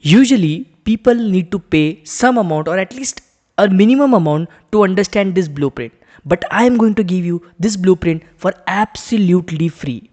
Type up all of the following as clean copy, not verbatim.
Usually people need to pay some amount or at least a minimum amount to understand this blueprint. But I am going to give you this blueprint for absolutely free.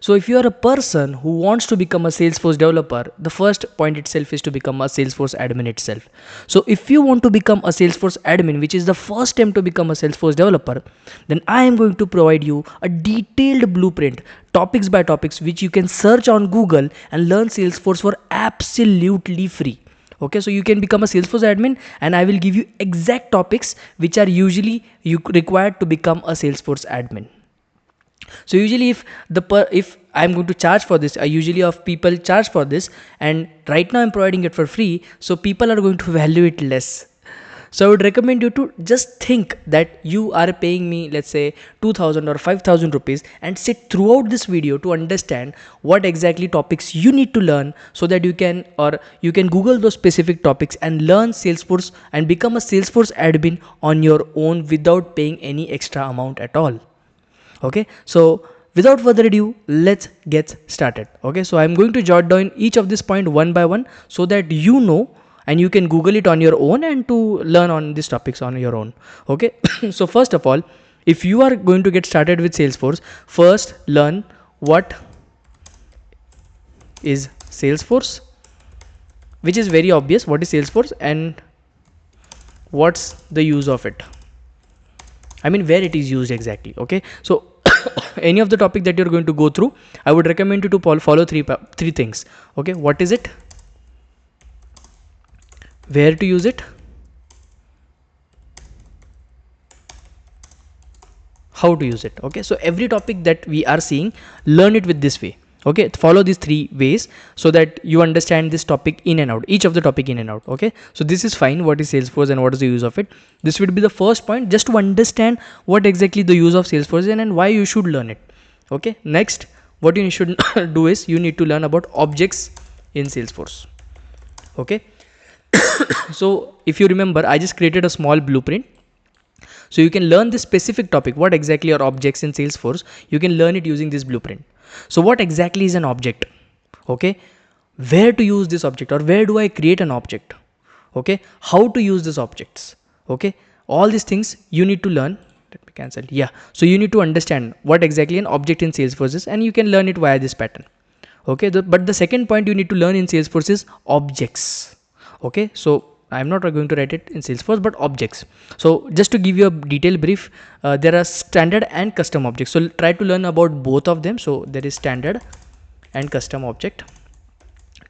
So if you are a person who wants to become a Salesforce developer, the first point itself is to become a Salesforce admin itself. So if you want to become a Salesforce admin, which is the first step to become a Salesforce developer, then I am going to provide you a detailed blueprint, topics by topics, which you can search on Google and learn Salesforce for absolutely free. Okay, so you can become a Salesforce admin, and I will give you exact topics which are usually you required to become a Salesforce admin. So usually if I'm going to charge for this, I usually have people charge for this, and right now I'm providing it for free, so people are going to value it less. So I would recommend you to just think that you are paying me, let's say 2000 or 5000 rupees, and sit throughout this video to understand what exactly topics you need to learn, so that you can Google those specific topics and learn Salesforce and become a Salesforce admin on your own without paying any extra amount at all. Okay, so without further ado, let's get started. Okay, so I'm going to jot down each of this point one by one, so that you know and you can Google it on your own and to learn on these topics on your own. Okay, so first of all, if you are going to get started with Salesforce, first learn what is Salesforce, which is very obvious. What is Salesforce and what's the use of it? I mean, where it is used exactly. Okay, so any of the topic that you're going to go through, I would recommend you to follow three things. Okay, what is it, where to use it, how to use it. Okay, so every topic that we are seeing, learn it with this way. Okay, follow these three ways so that you understand this topic in and out, each of the topic in and out. Okay, so this is fine. What is Salesforce and what is the use of it? This would be the first point, just to understand what exactly the use of Salesforce is and why you should learn it. Okay, next, what you should do is you need to learn about objects in Salesforce. Okay, so if you remember, I just created a small blueprint, so you can learn this specific topic, what exactly are objects in Salesforce. You can learn it using this blueprint. So what exactly is an object? Okay, where to use this object, or where do I create an object? Okay, how to use these objects? Okay, all these things you need to learn. Let me cancel. Yeah, so you need to understand what exactly an object in Salesforce is, and you can learn it via this pattern. Okay, but the second point you need to learn in Salesforce is objects. Okay, so I'm not going to write it in Salesforce, but objects. So just to give you a detailed brief, there are standard and custom objects. So try to learn about both of them. So there is standard and custom object.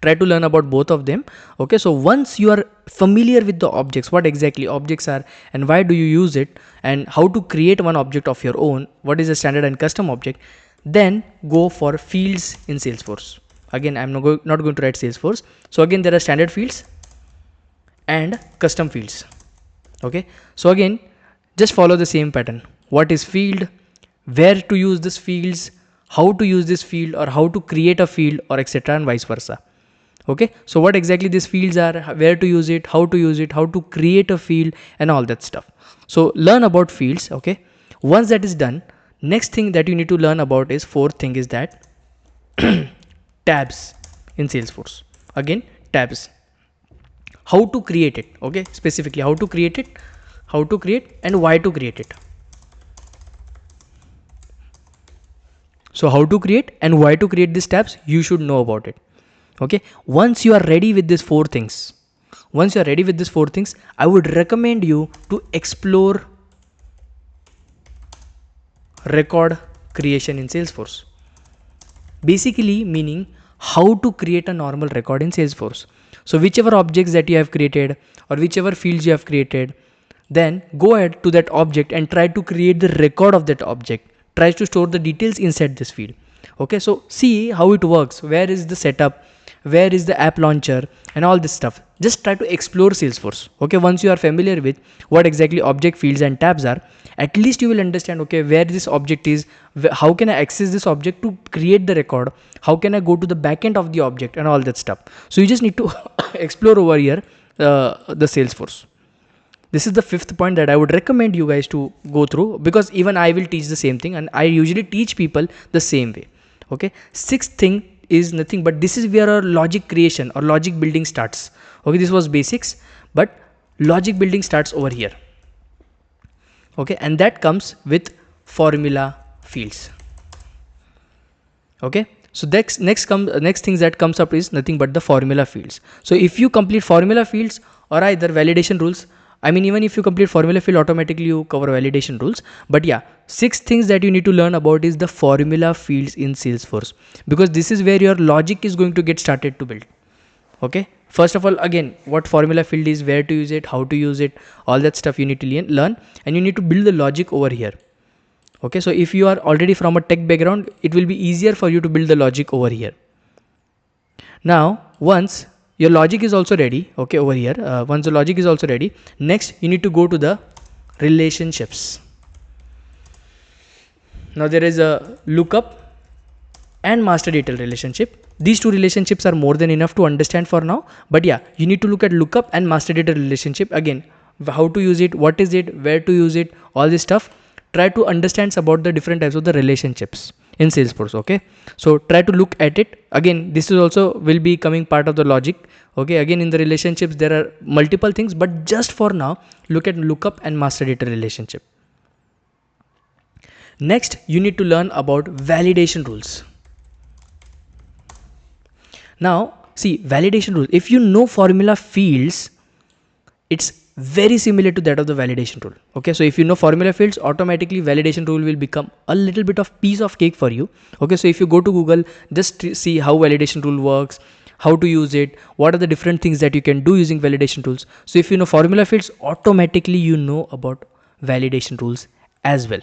Try to learn about both of them. Okay, so once you are familiar with the objects, what exactly objects are and why do you use it, and how to create one object of your own, what is a standard and custom object, then go for fields in Salesforce. Again, I'm not going to write Salesforce. So again, there are standard fields and custom fields. Okay, so again, just follow the same pattern. What is field, where to use this fields, how to use this field, or how to create a field, or etc., and vice versa. Okay, so what exactly these fields are, where to use it, how to create a field, and all that stuff. So learn about fields. Okay, once that is done, next thing that you need to learn about is fourth thing is that tabs in Salesforce. Again, tabs, how to create it. Okay, specifically how to create it, how to create, and why to create it. So how to create and why to create these tabs, you should know about it. Okay, once you are ready with these four things, I would recommend you to explore record creation in Salesforce. Basically meaning how to create a normal record in Salesforce. So whichever objects that you have created or whichever fields you have created, then go ahead to that object and try to create the record of that object. Try to store the details inside this field. Okay, so see how it works. Where is the setup? Where is the app launcher and all this stuff? Just try to explore Salesforce. Okay, once you are familiar with what exactly object fields and tabs are, at least you will understand, okay, where this object is, how can I access this object to create the record, how can I go to the backend of the object, and all that stuff. So you just need to explore over here the Salesforce. This is the fifth point that I would recommend you guys to go through, because even I will teach the same thing and I usually teach people the same way. Okay, sixth thing is nothing but this is where our logic creation or logic building starts. Okay, this was basics, but logic building starts over here. Okay, and that comes with formula fields. Okay, so next things that comes up is nothing but the formula fields. So if you complete formula fields or either validation rules, I mean, even if you complete formula field, automatically you cover validation rules. But yeah, 6 things that you need to learn about is the formula fields in Salesforce, because this is where your logic is going to get started to build. Okay, first of all, again, what formula field is, where to use it, how to use it, all that stuff you need to learn, and you need to build the logic over here. Okay, so if you are already from a tech background, it will be easier for you to build the logic over here. Now, once your logic is also ready, okay, over here, once the logic is also ready, next you need to go to the relationships. Now there is a lookup and master detail relationship. These two relationships are more than enough to understand for now, but yeah, you need to look at lookup and master data relationship. Again, how to use it, what is it, where to use it, all this stuff. Try to understand about the different types of the relationships in Salesforce. Okay, so try to look at it. Again, this is also will be coming part of the logic. Okay, again, in the relationships there are multiple things, but just for now look at lookup and master data relationship. Next, you need to learn about validation rules. Now see, validation rules, if you know formula fields, it's very similar to that of the validation rule. Okay, so if you know formula fields, automatically validation rule will become a little bit of piece of cake for you. Okay, so if you go to Google, just see how validation rule works, how to use it, what are the different things that you can do using validation tools. So if you know formula fields, automatically you know about validation rules as well.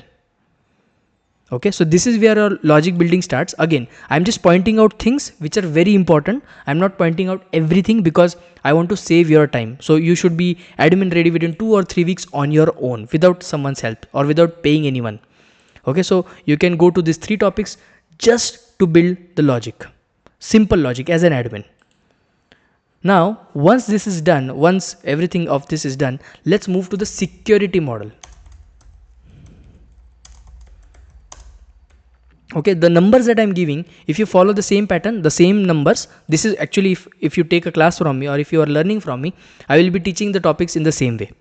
Okay, so this is where our logic building starts. Again, I'm just pointing out things which are very important. I'm not pointing out everything because I want to save your time. So you should be admin ready within 2 or 3 weeks on your own without someone's help or without paying anyone. Okay, so you can go to these 3 topics just to build the logic, simple logic as an admin. Now, once this is done, once everything of this is done, let's move to the security model. Okay, the numbers that I'm giving, if you follow the same pattern, the same numbers, this is actually if you take a class from me or if you are learning from me, I will be teaching the topics in the same way.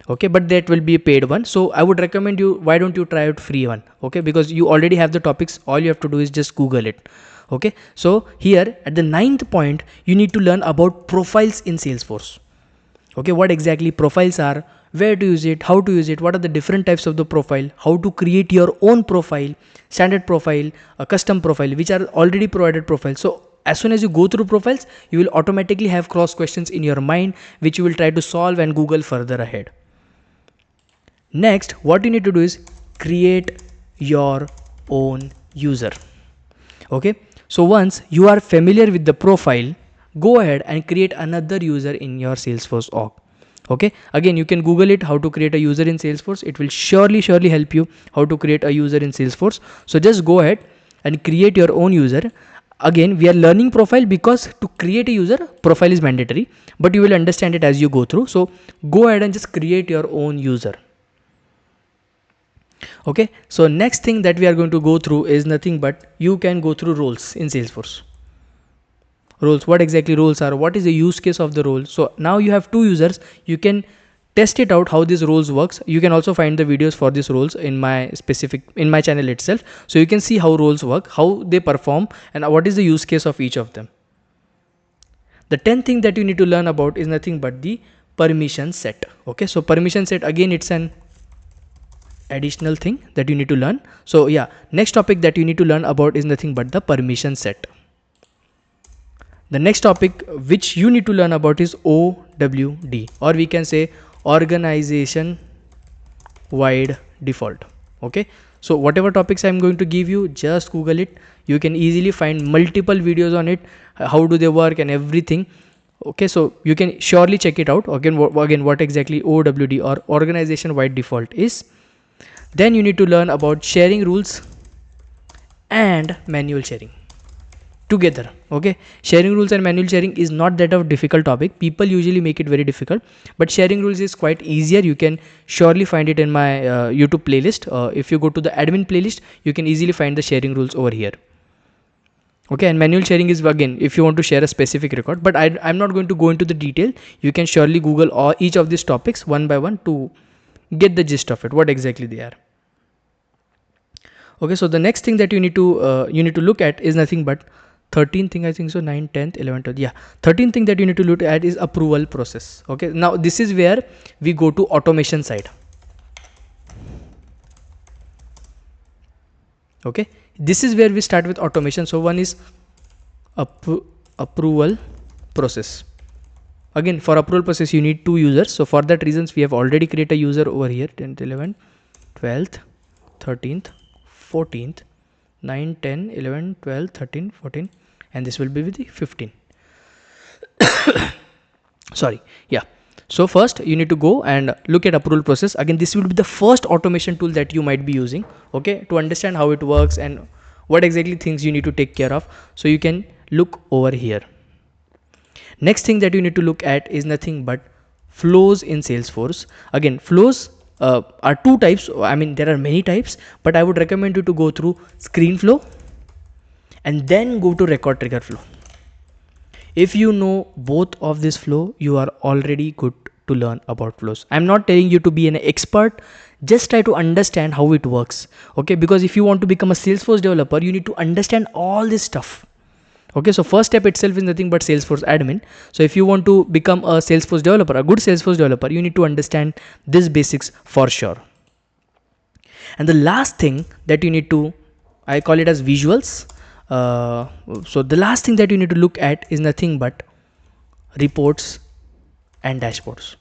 Okay, but that will be a paid one. So I would recommend you, why don't you try out free one? Okay, because you already have the topics, all you have to do is just Google it. Okay, so here at the 9th point, you need to learn about profiles in Salesforce. Okay, what exactly profiles are, where to use it, how to use it, what are the different types of the profile, how to create your own profile, standard profile, a custom profile, which are already provided profiles. So as soon as you go through profiles, you will automatically have cross questions in your mind, which you will try to solve and Google further ahead. Next, what you need to do is create your own user. Okay, so once you are familiar with the profile, go ahead and create another user in your Salesforce org. Okay, again, you can Google it, how to create a user in Salesforce. It will surely help you how to create a user in Salesforce. So just go ahead and create your own user. Again, we are learning profile because to create a user, profile is mandatory, but you will understand it as you go through. So go ahead and just create your own user. Okay, so next thing that we are going to go through is nothing but you can go through roles in Salesforce. Roles, what exactly roles are, what is the use case of the role. So now you have 2 users, you can test it out how these roles works. You can also find the videos for these roles in my channel itself, so you can see how roles work, how they perform, and what is the use case of each of them. The 10th thing that you need to learn about is nothing but the permission set. Okay, so permission set, again, it's an additional thing that you need to learn. So yeah, next topic that you need to learn about is nothing but the permission set. The next topic which you need to learn about is OWD, or we can say organization wide default. Okay, so whatever topics I'm going to give you, just Google it. You can easily find multiple videos on it, how do they work and everything. Okay, so you can surely check it out. Again, what exactly OWD or organization wide default is. Then you need to learn about sharing rules and manual sharing together. Okay, sharing rules and manual sharing is not that of difficult topic. People usually make it very difficult, but sharing rules is quite easier. You can surely find it in my YouTube playlist. If you go to the admin playlist, you can easily find the sharing rules over here. Okay, and manual sharing is again if you want to share a specific record, but I'm not going to go into the detail. You can surely Google all each of these topics one by one to get the gist of it, what exactly they are. Okay, so the next thing that you need to look at is nothing but 13th thing, I think so, 9th, 10th, 11th, 12th. Yeah, 13th thing that you need to look at is approval process. Okay, now this is where we go to automation side. Okay, this is where we start with automation. So one is approval process. Again, for approval process you need two users, so for that reasons we have already created a user over here, 10th, 11th, 12th, 13th, 14th, 9, 10, 11, 12, 13, 14, and this will be with the 15. Sorry, yeah. So first you need to go and look at approval process. Again, this will be the first automation tool that you might be using, okay, to understand how it works and what exactly things you need to take care of. So you can look over here. Next thing that you need to look at is nothing but flows in Salesforce. Again, flows are two types. I mean, there are many types, but I would recommend you to go through screen flow and then go to record trigger flow. If you know both of this flow, you are already good to learn about flows. I'm not telling you to be an expert, just try to understand how it works. Okay, because if you want to become a Salesforce developer, you need to understand all this stuff. Okay, so first step itself is nothing but Salesforce admin. So if you want to become a Salesforce developer, a good Salesforce developer, you need to understand these basics for sure. And the last thing that you need to, I call it as visuals. So the last thing that you need to look at is nothing but reports and dashboards.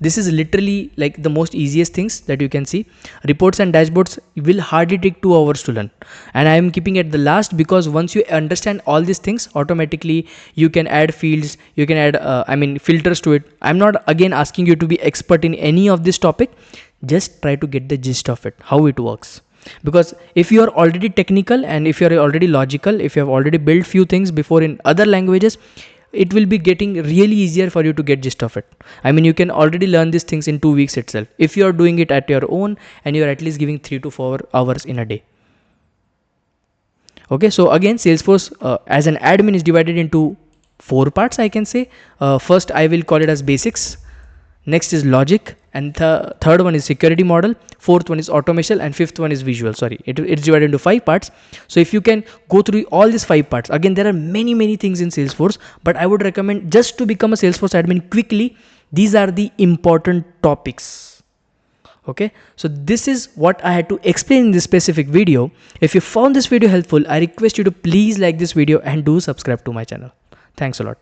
This is literally like the most easiest things that you can see. Reports and dashboards will hardly take 2 hours to learn, and I am keeping it the last because once you understand all these things, automatically you can add fields, you can add filters to it. I'm not again asking you to be expert in any of this topic, just try to get the gist of it, how it works. Because if you are already technical and if you are already logical, if you have already built few things before in other languages, it will be getting really easier for you to get gist of it. I mean, you can already learn these things in 2 weeks itself if you are doing it at your own and you are at least giving 3 to 4 hours in a day. Okay, so again, Salesforce as an admin is divided into 4 parts, I can say. First, I will call it as basics. Next is logic, and third one is security model, fourth one is automation, and fifth one is visual. Sorry, it's divided into 5 parts. So if you can go through all these 5 parts, again there are many things in Salesforce, but I would recommend just to become a Salesforce admin quickly, these are the important topics. Okay, so this is what I had to explain in this specific video. If you found this video helpful, I request you to please like this video and do subscribe to my channel. Thanks a lot.